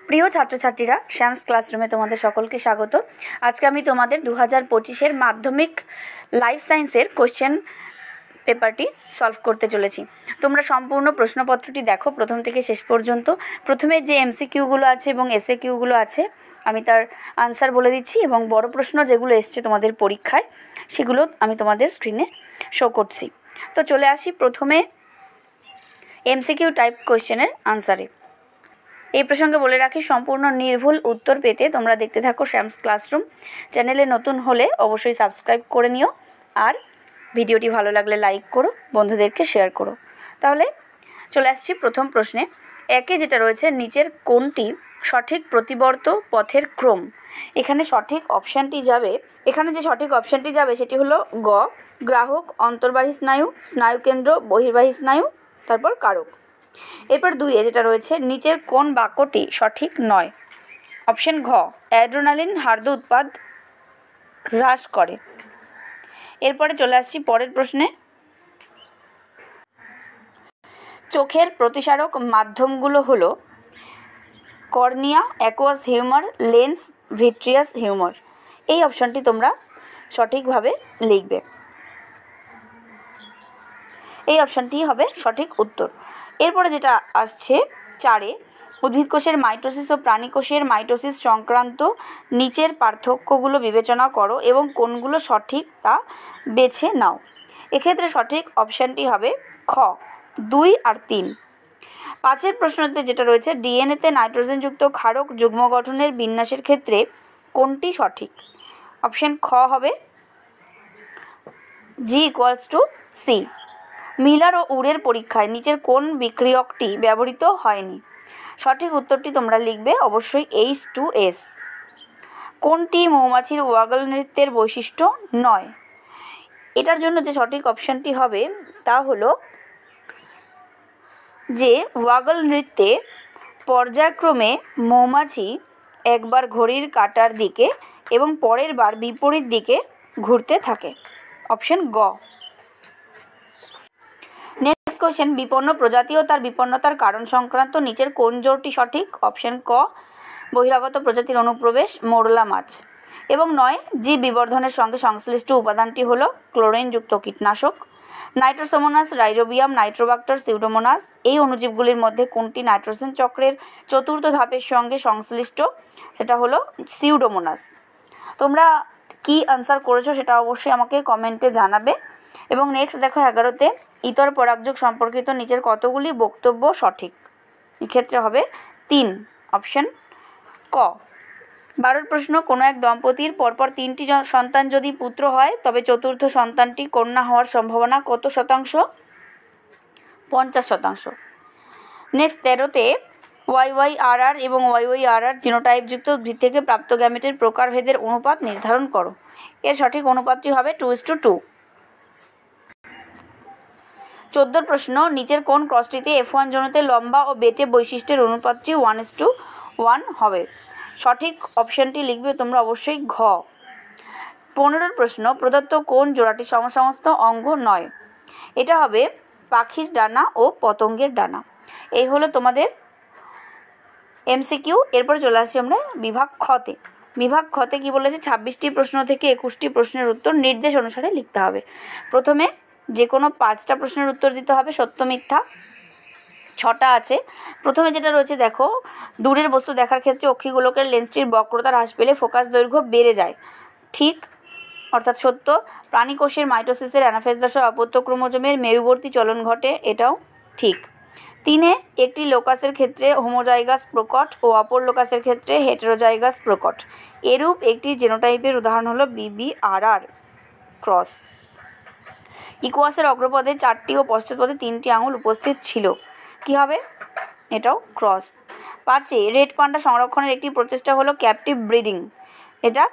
প্রিয় ছাত্রছাত্রীরা, শ্যামস ক্লাসরুমে তোমাদের সকলকে স্বাগত। আজকে আমি তোমাদের 2025-এর মাধ্যমিক লাইফ সায়েন্সের কোশ্চেন পেপারটি সলভ করতে চলেছি। তোমরা সম্পূর্ণ প্রশ্নপত্রটি দেখো প্রথম থেকে শেষ পর্যন্ত। প্রথমে যে এমসিকিউগুলো আছে এবং এসএ কিউগুলো আছে আমি তার আনসার বলে দিচ্ছি, এবং বড় প্রশ্ন যেগুলো এসছে তোমাদের পরীক্ষায় সেগুলো আমি তোমাদের স্ক্রিনে শো করছি। তো চলে আসি প্রথমে এমসিকিউ টাইপ কোশ্চেনের আনসারে। এই প্রসঙ্গে বলে রাখি, সম্পূর্ণ নির্ভুল উত্তর পেতে তোমরা দেখতে থাকো শ্যামস ক্লাসরুম। চ্যানেলে নতুন হলে অবশ্যই সাবস্ক্রাইব করে নিও, আর ভিডিওটি ভালো লাগলে লাইক করো, বন্ধুদেরকে শেয়ার করো। তাহলে চলে আসছি প্রথম প্রশ্নে। একে যেটা রয়েছে, নিচের কোনটি সঠিক প্রতিবর্ত পথের ক্রম? এখানে যে সঠিক অপশানটি যাবে সেটি হলো গ, গ্রাহক, অন্তর্বাহী স্নায়ু, স্নায়ুকেন্দ্র, বহির্বাহী স্নায়ু, তারপর কারক। এরপর 2-এ যেটা রয়েছে, নিচের কোন বাক্যটি সঠিক নয়? অপশন ঘ, অ্যাড্রেনালিন হার্দ উৎপাদ হ্রাস করে। এরপরে চলে আসছি পরের প্রশ্নে। চোখের প্রতিসারক মাধ্যমগুলো হলো cornea, aqueous humour, lens, vitreous humour. এই অপশনটি তোমরা সঠিকভাবে লিখবে। এই অপশানটি হবে সঠিক উত্তর। এরপরে যেটা আসছে 4-এ, উদ্ভিদ কোষের মাইটোসিস ও প্রাণী কোষের মাইটোসিস সংক্রান্ত নিচের পার্থক্যগুলো বিবেচনা করো এবং কোনগুলো সঠিক তা বেছে নাও। এক্ষেত্রে সঠিক অপশানটি হবে খ, 2 আর 3। 5-এর প্রশ্নতে যেটা রয়েছে, ডিএনএতে নাইট্রোজেনযুক্ত ক্ষারক যুগ্ম গঠনের বিন্যাসের ক্ষেত্রে কোনটি সঠিক? অপশান খ হবে G=C। মিলার ও উরের পরীক্ষায় নিচের কোন বিক্রিয়কটি ব্যবহৃত হয়নি? সঠিক উত্তরটি তোমরা লিখবে অবশ্যই H2S। কোনটি মৌমাছির ওয়াগল নৃত্যের বৈশিষ্ট্য নয়? এটার জন্য যে সঠিক অপশানটি হবে তা হলো যে ওয়াগল নৃত্যে পর্যায়ক্রমে মৌমাছি একবার ঘড়ির কাঁটার দিকে এবং পরের বার বিপরীত দিকে ঘুরতে থাকে। অপশান গ। নেক্সট কোশ্চেন, বিপন্ন প্রজাতি ও তার বিপন্নতার কারণ সংক্রান্ত নিচের কোন জোড়টি সঠিক? অপশান ক, বহিরাগত প্রজাতির অনুপ্রবেশ, মোরলা মাছ। এবং 9, জীব বিবর্ধনের সঙ্গে সংশ্লিষ্ট উপাদানটি হলো ক্লোরিনযুক্ত কীটনাশক। Nitrosomonas, Rhizobium, Nitrobacter, Pseudomonas. এই অণুজীবগুলির মধ্যে কোনটি নাইট্রোজেন চক্রের চতুর্থ ধাপের সঙ্গে সংশ্লিষ্ট? সেটা হলো সিউডোমোনাস। তোমরা কি আনসার করেছো সেটা অবশ্যই আমাকে কমেন্টে জানাবে। এবং নেক্সট দেখো 11-তে, ইতর পরাগযোগ সম্পর্কিত নিচের কতগুলি বক্তব্য সঠিক? এক্ষেত্রে হবে 3, অপশান ক। 12-র প্রশ্ন, কোনো এক দম্পতির পরপর 3টি সন্তান যদি পুত্র হয় তবে চতুর্থ সন্তানটি কন্যা হওয়ার সম্ভাবনা কত শতাংশ? 50%। নেক্সট 13-তে, YYRR এবং YYRR জিনোটাইপযুক্ত উদ্ভিদ থেকে প্রাপ্ত গ্যামেটের প্রকারভেদের অনুপাত নির্ধারণ করো। এর সঠিক অনুপাতটি হবে 2:2। 14-র প্রশ্ন, নিচের কোন ক্রসটিতে F1 জনুতে লম্বা ও বেটে বৈশিষ্ট্যের অনুপাতটি 1:1 হবে? সঠিক অপশানটি লিখবে তোমরা অবশ্যই ঘ। 15-র প্রশ্ন, প্রদত্ত কোন জোড়াটি সমসমস্ত অঙ্গ নয়? এটা হবে পাখির ডানা ও পতঙ্গের ডানা। এই হলো তোমাদের এমসিকিউ। এরপর চলে আসি আমরা বিভাগ খতে। বিভাগ খতে কি বলেছে, 26টি প্রশ্ন থেকে 21টি প্রশ্নের উত্তর নির্দেশ অনুসারে লিখতে হবে। প্রথমে যে কোনো 5টা প্রশ্নের উত্তর দিতে হবে, সত্য মিথ্যা 6টা আছে। প্রথমে যেটা রয়েছে দেখো, দূরের বস্তু দেখার ক্ষেত্রে অক্ষিগোলকের লেন্সটির বক্রতা হ্রাস পেলে ফোকাস দৈর্ঘ্য বেড়ে যায়। ঠিক, অর্থাৎ সত্য। প্রাণীকোষের মাইটোসিসের অ্যানাফেজ দশায় অপত্য ক্রোমোজোমের মেরুবর্তী চলন ঘটে, এটাও ঠিক। 3-এ, একটি লোকাসের ক্ষেত্রে হোমোজাইগাস প্রকট ও অপর লোকাসের ক্ষেত্রে হেটেরোজাইগাস প্রকট। এরূপ একটি জেনোটাইপের উদাহরণ হলো BBRR ক্রস। ইকুয়াসের অগ্রপদে 4টি ও পশ্চাৎপদে 3টি আঙুল উপস্থিত ছিল, কি হবে? এটাও ক্রস। 5-এ, রেড পান্ডা সংরক্ষণের একটি প্রচেষ্টা হলো ক্যাপটিভ ব্রিডিং, এটা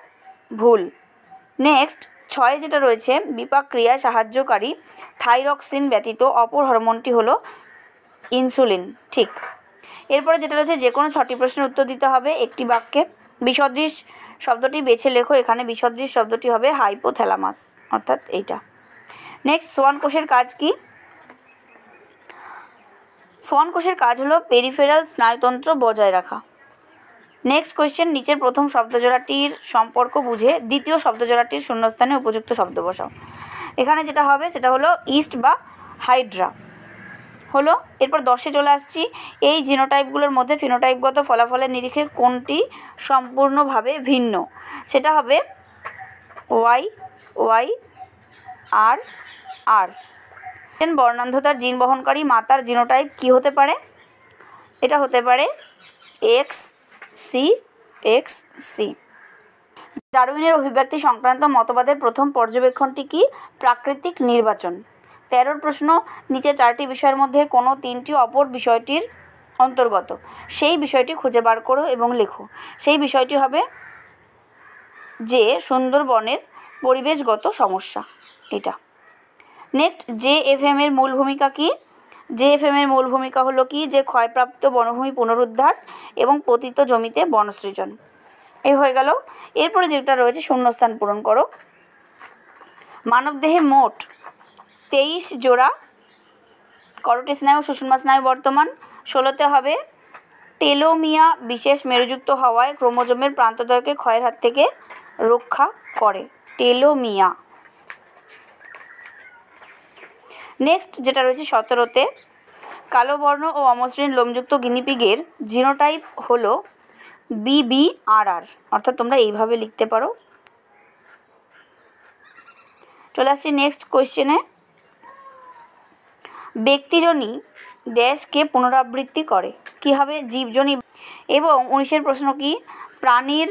ভুল। নেক্সট 6-এ যেটা রয়েছে, বিপাক ক্রিয়ায় সাহায্যকারী থাইরক্সিন ব্যতীত অপর হরমোনটি হলো ইনসুলিন, ঠিক। এরপরে যেটা রয়েছে, যে কোনো 6টি প্রশ্নের উত্তর দিতে হবে একটি বাক্যে। বিসদৃশ শব্দটি বেছে লেখো। এখানে বিসদৃশ শব্দটি হবে হাইপোথ্যালামাস, অর্থাৎ এইটা। নেক্সট, সোয়ান কোষের কাজ কি? সোয়ান কোষের কাজ হলো পেরিফেরাল স্নায়ুতন্ত্র বজায় রাখা। নেক্সট কোয়েশ্চেন, নিচের প্রথম শব্দজোড়াটির সম্পর্ক বুঝে দ্বিতীয় শব্দজোড়াটির শূন্যস্থানে উপযুক্ত শব্দ বসাও। এখানে যেটা হবে সেটা হলো ইস্ট বা হাইড্রা হলো। এরপর 10-এ চলে আসছি, এই জিনোটাইপগুলোর মধ্যে ফিনোটাইপগত ফলাফলের নিরিখে কোনটি সম্পূর্ণভাবে ভিন্ন? সেটা হবে ওয়াই ওয়াই আর আর। বর্ণান্ধতার জিন বহনকারী মাতার জিনোটাইপ কি হতে পারে? এটা হতে পারে এক্স সি এক্স সি। ডারউইনের অভিব্যক্তি সংক্রান্ত মতবাদের প্রথম পর্যবেক্ষণটি কি? প্রাকৃতিক নির্বাচন। 13 প্রশ্ন, নিচে 4টি বিষয়ের মধ্যে কোনো 3টি অপর বিষয়টির অন্তর্গত, সেই বিষয়টি খুঁজে বার করো এবং লেখো। সেই বিষয়টি হবে যে সুন্দরবনের পরিবেশগত সমস্যা, এটা। নেক্সট, JFM এর মূল ভূমিকা কি? JFM এর মূল ভূমিকা হলো কি? যে ক্ষয়প্রাপ্ত বনভূমি পুনরুদ্ধার এবং পতিত জমিতে বনসৃজন। এই হয়ে গেল। এরপরে যেটা রয়েছে শূন্যস্থান পূরণ করো। মানবদেহে মোট 23 জোড়া করোটি স্নায়ু সুষুম্না স্নায়ু বর্তমান। 16তে হবে টেলোমিয়া বিশেষ মেরুযুক্ত হওয়ায় ক্রোমোজোমের প্রান্তদ্বয়কে ক্ষয়ের হাত থেকে রক্ষা করে, টেলোমিয়া। নেক্সট যেটা রয়েছে 17তে, কালো বর্ণ ও অমসৃণ লোমযুক্ত গিনিপিগের জিনোটাইপ হলো BBRR, অর্থাৎ তোমরা এইভাবে লিখতে পারো। চলে আসছি নেক্সট কোয়েশ্চেনে। ব্যক্তিজনী ড্যাশকে পুনরাবৃত্তি করে, কি হবে? জীবজনী। এবং 19-এর প্রশ্ন কি? প্রাণীর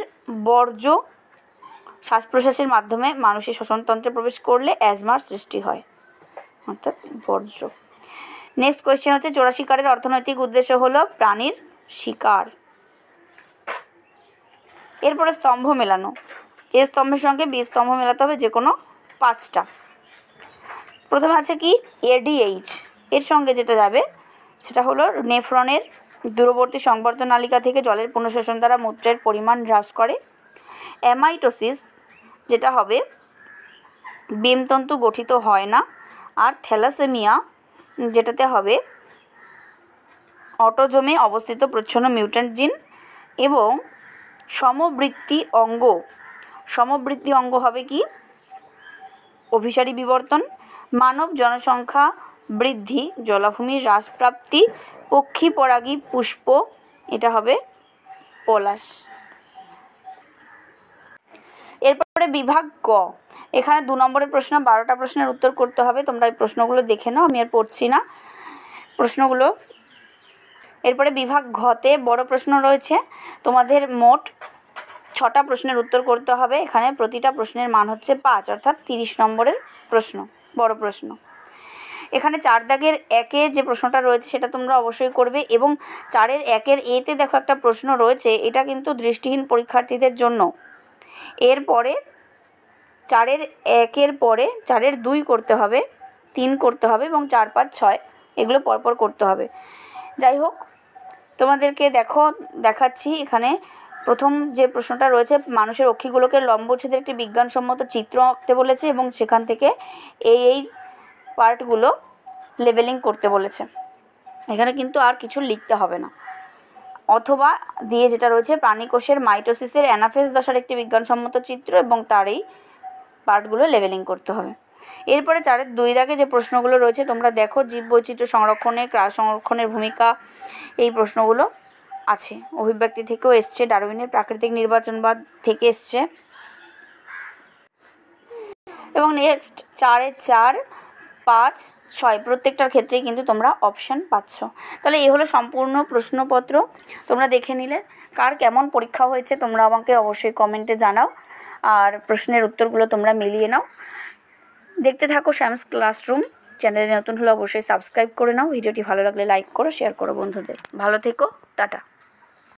বর্জ্য শ্বাস প্রশ্বাসের মাধ্যমে মানুষের শ্বসনতন্ত্রে প্রবেশ করলে অ্যাজমার সৃষ্টি হয়, অর্থাৎ বর্জ্য। নেক্সট কোয়েশ্চেন হচ্ছে, চোরা শিকারের অর্থনৈতিক উদ্দেশ্য হলো প্রাণীর শিকার। এরপরে স্তম্ভ মেলানো, এ স্তম্ভের সঙ্গে বি স্তম্ভ মেলাতে হবে যে কোনো 5টা। প্রথমে আছে কি? ADH, এর সঙ্গে যেটা যাবে সেটা হলো নেফ্রনের দূরবর্তী সংবর্ধ নালিকা থেকে জলের পুনঃশোষণ দ্বারা মূত্রের পরিমাণ হ্রাস করে। অ্যামাইটোসিস, যেটা হবে বেমতন্তু গঠিত হয় না। আর থ্যালাসেমিয়া, যেটাতে হবে অটোজোমে অবস্থিত প্রচ্ছন্ন মিউট্যান্ট জিন। এবং সমবৃত্তি অঙ্গ হবে কি? অভিসারী বিবর্তন। মানব জনসংখ্যা বৃদ্ধি, জলাভূমির হ্রাসপ্রাপ্তি, পক্ষী পরাগী পুষ্প, এটা হবে পলাশ। এরপরে বিভাগ ক, এখানে 2 নম্বরের প্রশ্ন, 12টা প্রশ্নের উত্তর করতে হবে। তোমরা এই প্রশ্নগুলো দেখে নাও, আমি আর পড়ছি না প্রশ্নগুলো। এরপরে বিভাগ ঘতে বড় প্রশ্ন রয়েছে, তোমাদের মোট 6টা প্রশ্নের উত্তর করতে হবে। এখানে প্রতিটা প্রশ্নের মান হচ্ছে 5, অর্থাৎ 30 নম্বরের প্রশ্ন, বড় প্রশ্ন। এখানে 4 দাগের 1-এ যে প্রশ্নটা রয়েছে সেটা তোমরা অবশ্যই করবে। এবং 4-এর 1-এর এতে দেখো একটা প্রশ্ন রয়েছে, এটা কিন্তু দৃষ্টিহীন পরীক্ষার্থীদের জন্য। এরপরে 4-এর 1-এর পরে 4-এর 2 করতে হবে, 3 করতে হবে এবং 4, 5, 6 এগুলো পরপর করতে হবে। যাই হোক, তোমাদেরকে দেখাচ্ছি এখানে প্রথম যে প্রশ্নটা রয়েছে, মানুষের অক্ষিগোলকের লম্বচ্ছেদের একটি বিজ্ঞানসম্মত চিত্র আঁকতে বলেছে এবং সেখান থেকে এই পার্টগুলো লেবেলিং করতে বলেছে। এখানে কিন্তু আর কিছু লিখতে হবে না। অথবা দিয়ে যেটা রয়েছে, প্রাণীকোষের মাইটোসিসের অ্যানাফেজ দশার একটি বিজ্ঞানসম্মত চিত্র এবং তার এই পার্টগুলো লেবেলিং করতে হবে। এরপরে 4-এর 2 দাগে যে প্রশ্নগুলো রয়েছে তোমরা দেখো, জীববৈচিত্র্য সংরক্ষণে ক্রাস সংরক্ষণের ভূমিকা, এই প্রশ্নগুলো আছে। অভিব্যক্তি থেকেও এসছে, ডারউইনের প্রাকৃতিক নির্বাচনবাদ থেকে এসছে। এবং নেক্সট 4-এর 4, 5, 6 প্রত্যেকটার ক্ষেত্রেই কিন্তু তোমরা অপশান পাচ্ছ। তাহলে এই হলো সম্পূর্ণ প্রশ্নপত্র। তোমরা দেখে নিলে। কার কেমন পরীক্ষা হয়েছে তোমরা আমাকে অবশ্যই কমেন্টে জানাও, আর প্রশ্নের উত্তরগুলো তোমরা মিলিয়ে নাও। দেখতে থাকো শ্যামস ক্লাসরুম। চ্যানেলে নতুন হলে অবশ্যই সাবস্ক্রাইব করে নাও। ভিডিওটি ভালো লাগলে লাইক করো, শেয়ার করো বন্ধুদের। ভালো থেকো, টাটা।